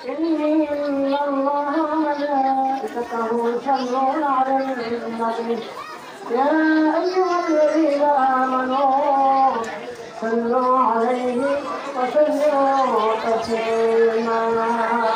إن الله وملائكته يصلون على النبي يا أيها الذين آمنوا صلوا عليه وسلموا تسليما اللهم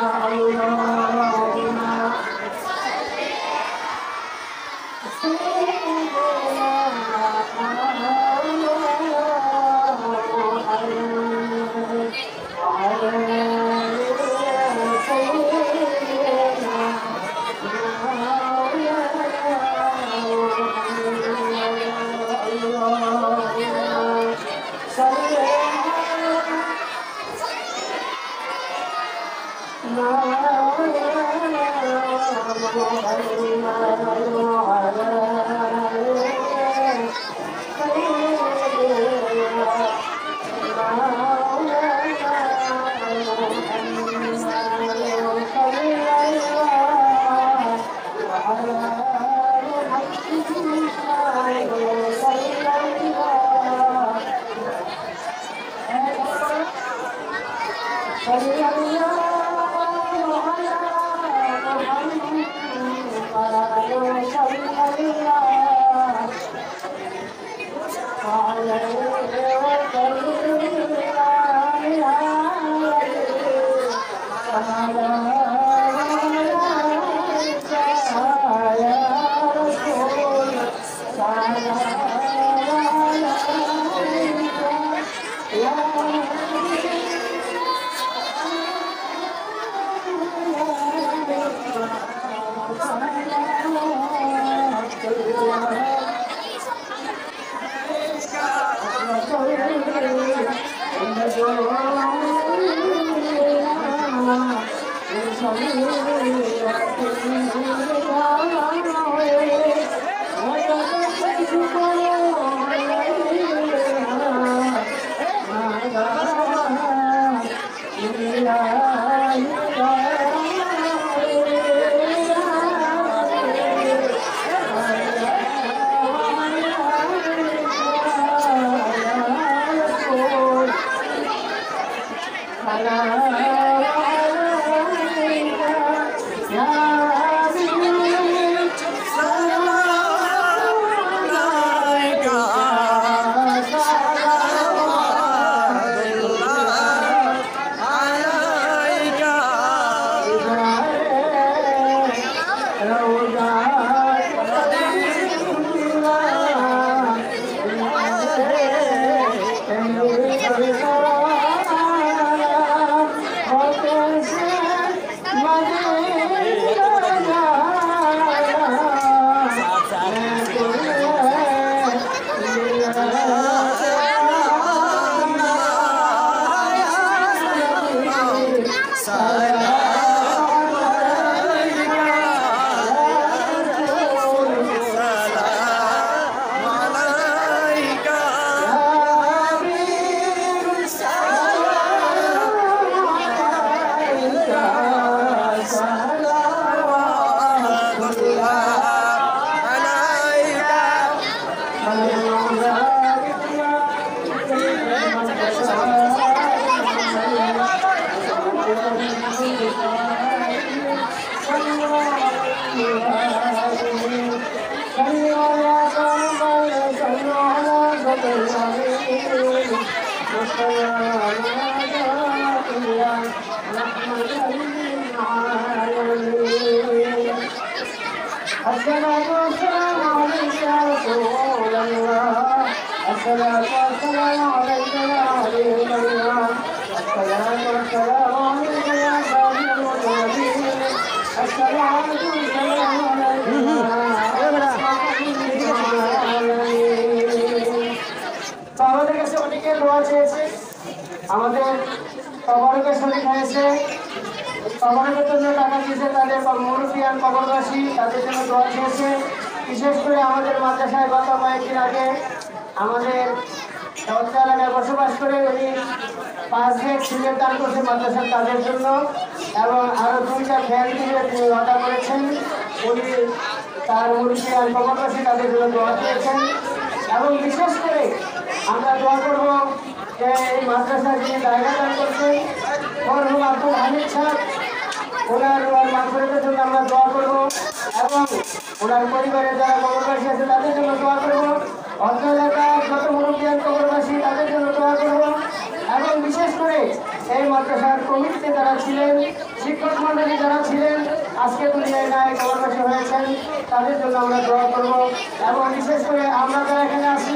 الصلاة والسلام عليك يا رسول الله الصلاة والسلام عليك يا حبيب الله الصلاة والسلام عليك يا سيد المرسلين الصلاة والسلام عليك তো আমাদের কাছে অনেকে দোয়া চেয়েছে আমাদের তবরকের শরীর হয়েছে কবরের জন্য টাকা দিয়েছে তাদের মুরব্বিয়ান কবরবাসী তাদের জন্য দোয়া চেয়েছে বিশেষ করে আমাদের মাদ্রাসায় গত কয়েকদিন আগে আমাদের এলাকায় বসবাস করে উনি 5 ব্যাগ সিলেট দান করছে মাদ্রাসার তাদের জন্য এবং আরও 2টা ফ্যান দিয়ে তিনি অর্ডার করেছেন উনি তার মুরব্বিয়ান কবরবাসী তাদের জন্য দোয়া চেয়েছেন এবং বিশেষ করে আমরা দোয়া করব যে এই মাদ্রাসার যিনি জায়গা দান করছেন মরহুম আব্দুল হামিদ সাহেব ওনার মাগফিরাতের জন্য আমরা দোয়া করব এবং ওনার পরিবারের যারা কবরবাসী আছে তাদের জন্য দোয়া করব। অত্র এলাকার যত মুরব্বিয়ান কবরবাসী তাদের জন্য দোয়া করব এবং বিশেষ করে এই মাদ্রাসার কমিটিতে যারা ছিলেন, শিক্ষক মন্ডলী যারা ছিলেন, আজকে দুনিয়ায় নাই কবরবাসী হয়েছেন, তাদের জন্য আমরা দোয়া করব এবং বিশেষ করে আমরা যারা এখানে আছি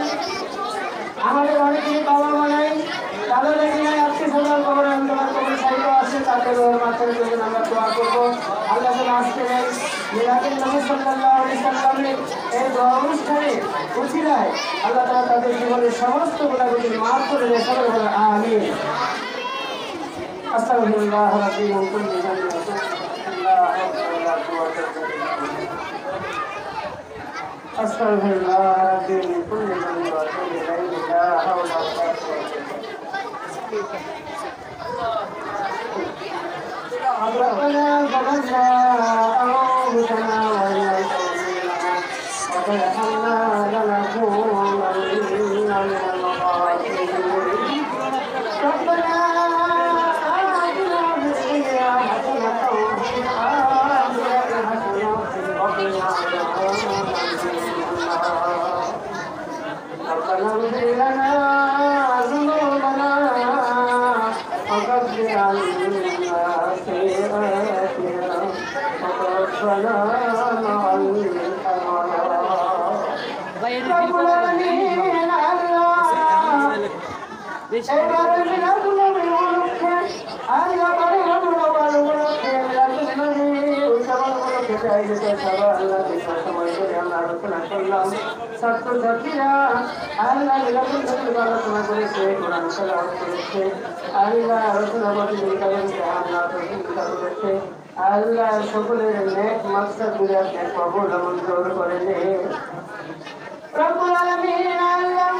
আমাদের অনেকেই বাবা মা নাই, তাদের এখানে আত্মীয় স্বজন কবর সাহিত্য আছে, তাদের মাথার জন্য আমরা দোয়া করবো। আল্লাহ আসতে নেই মিলাদুন নবী সাল্লাল্লাহু আলাইহি সাল্লামের এই দোয়া অনুষ্ঠানে উছিলায় আল্লাহ তাআলা তাদের জীবনের সমস্ত গুনাহগুলি মাফ করে দেয়। সবাই বলে আমিন। আস্তাগফিরুল্লাহ রাব্বি মিন কুল্লি যামবিন লা হাওলা ওয়ালা কুওয়াতা ইল্লা বিল্লাহ। আস্তাগফিরুল্লাহ রাব্বি মিন কুল্লি যামবিন ওয়া আতুবু ইলাইহি লা হাওলা ওয়ালা কুওয়াতা ইল্লা বিল্লাহ। ربنا ظلمنا أنفسنا وإن لم تغفر لنا وترحمنا لنكونن من الخاسرين. ربنا آتنا في الدنيا حسنة وفي الآخرة حسنة وقنا عذاب النار. ربنا اغفر لنا ذنوبنا وكفر عنا سيئاتنا وتوفنا مع الأبرار. رب العالمين এবারে মিলাদুল নবী উপলক্ষে আর এবারে মিলাদুল উপলক্ষে মিলাদুল নবী উৎসব উপলক্ষে চাইতে সবাই আল্লাহ বিশেষ সময় করে আমরা আলোচনা করলাম। ছাত্রছাত্রীরা আল্লাহ মিলাদুল নবীর আলোচনা করেছে, কোরআন তেলাওয়াত করেছে, আল্লাহ আলোচনা প্রতিযোগিতা করেছে, আমরা প্রতিযোগিতা করেছে। আল্লাহ সকলের নেক মাকসাদগুলি আপনি কবুল মঞ্জুর করে নিন। রব্বুল আলামিন আল্লাহ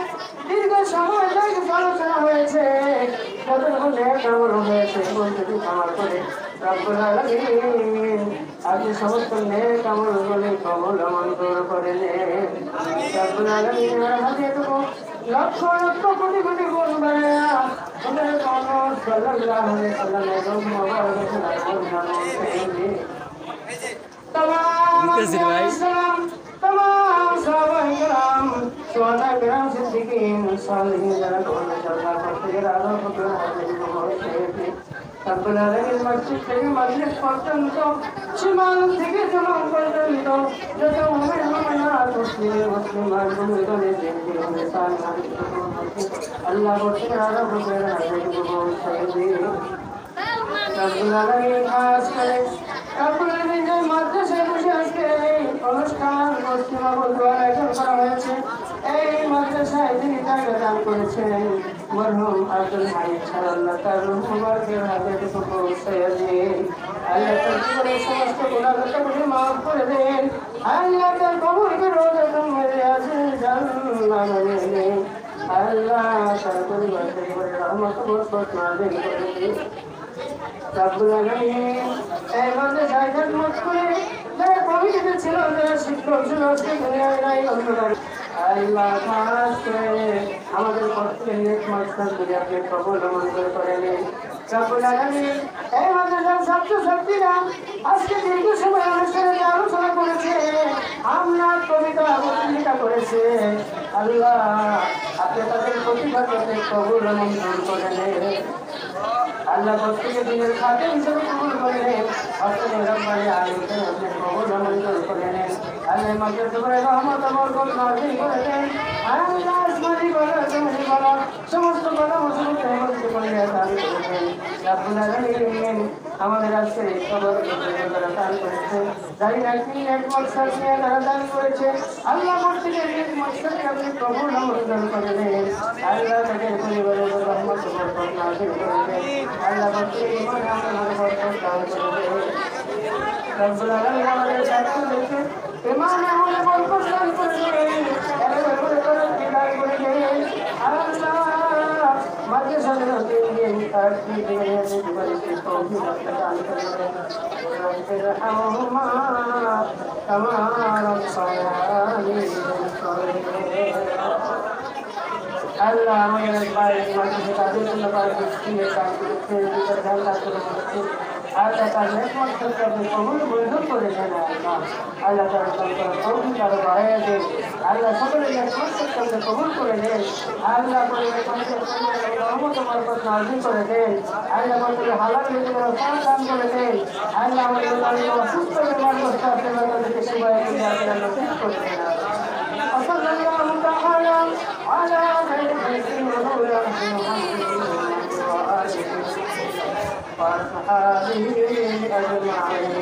দীর্ঘ সময় ধরে আলোচনা হয়েছে, যতটুকু নেক আমল হয়েছে বন্ধুটি ক্ষমা করে রব্বুল আলামিন আপনি সমস্ত নেক আমলগুলি কবুল মঞ্জুর করে নিন। রব্বুল আলামিন হাদিয়াতুকু লক্ষ লক্ষ কোটি কোটি গুণ বাড়ায়া আমাদের মুহাম্মদ সাল্লাল্লাহু আলাইহি ওয়াসাল্লামের রূপ মুবারক तमाम साहबाए किराम शुहदा किराम सिद्दीकीन सालिहीन যারা কোরআনের চর্চা করতে গিয়ে আল্লাহ পাকের হাদিস মুবারক রব্বুল আলামিন মসজিদ থেকে মজলিস পর্যন্ত সীমান্ত থেকে জনম পর্যন্ত যত মুমিন মুমিনাত মুসলিমান মুমিনদের জিন্দি ইনসান আল্লাহ পাকের আল্লাহ পাকের হাদিস মুবারক রব্বুল আলামিন খাস করে রব্বুল আলামিন যে মাদ্রাসায় বসে আজকে অনুষ্ঠান পশ্চিমা বন্ধুর আয়োজন করা হয়েছে, এই মাদ্রাসায় যিনি জায়গা দান করেছেন মরহুম আব্দুল হামিদ স্যার আল্লাহ তার রূহ মুবারকের হাতে টুকু পৌঁছাইয়া দিন। আল্লাহ তার জীবনের সমস্ত গুনাহগুলি মাফ করে দেন। আল্লাহ তার কবরকে রওজাতুল মিনাজিল জান্নাত বানিয়ে দিন। আল্লাহ তার পরিবারকে রহমত বরকত নাযিল করে দিন। রব্বুল আলামিন এই মাদ্রাসায় খেদমত করে যারা কমিটিতে ছিল, যারা শিক্ষক ছিল, আজকে দুনিয়ায় নাই অন্তরাল আল্লাহ খাস করে আমাদের প্রত্যেকের নেক মাকসাদগুলি আপনি কবুল মঞ্জুর করে নিন। রব্বুল আলামিন এই মাদ্রাসার ছাত্রছাত্রীরা আজকে দীর্ঘ সময় অনুষ্ঠানে আলোচনা করেছে, আমরা কবিতা আবৃত্তি করেছে, আল্লাহ আপনি তাদের প্রতিভাকে কবুল মঞ্জুর করে নিন। আল্লাহ প্রত্যেকের দিনের খাতে হিসেবে কবুল করে নেন। অষ্টমী রব্বানি আলামিন আপনি কবুল মঞ্জুর করে নেন। আল্লাহ মাগফিরাত করে রহমত বরকত নাযিল করে দেন। আল্লাহ আসমানি বলা জমিনি বলা সমস্ত বলা মুসলিম রহমত করে দান করে দেন। রব্বুল আলামিন আমাদের আজকে কবরকে যারা দান করেছে, যাই নাকি এক মাকসাদ নিয়ে যারা দান করেছে, আল্লাহ প্রত্যেকের এক মাকসাদকে আপনি কবুল মঞ্জুর করে নেন। আল্লাহ তাদের পরিবারের রহমত বরকত নাযিল করে দেন। আল্লাহ প্রত্যেক ইমানে আমাদের বরকত দান করে দেন। রব্বুল আলামিন আমাদের ছাত্রদেরকে ইমানে আমাদের বরকত দান করে দেন। এভাবে করে বিদায় করে দেন। আল্লাহ মাদ্রাসার দিন তার জীবনে জীবনকে তৌফিক দান করে দেন। রব্বির হামহুমা কামা রাব্বায়ানি সগীরা। আল্লাহ আমাদের ভাই মাঝে তাদের জন্য কাজ করতে কাজ করতে আল্লাহ তার নেকমত থেকে আপনি কবুল মঞ্জুর করে দেন আল্লাহ। আল্লাহ তার তৌফিক আরো বাড়াইয়া দেন। আল্লাহ সকলের নেকমত থেকে আপনি কবুল করে দেন। আল্লাহ করে রহমত বরকত নাযিল করে দেন। আল্লাহ করে হালাল রিজিক দান করে দেন। আল্লাহ আমাদের অসুস্থ বেমারগ্রস্ত আছে তাদেরকে সেবায় নসিব করে দেন। وصلى الله تعالى على خير خلقه محمد وآله وأصحابه أجمعين.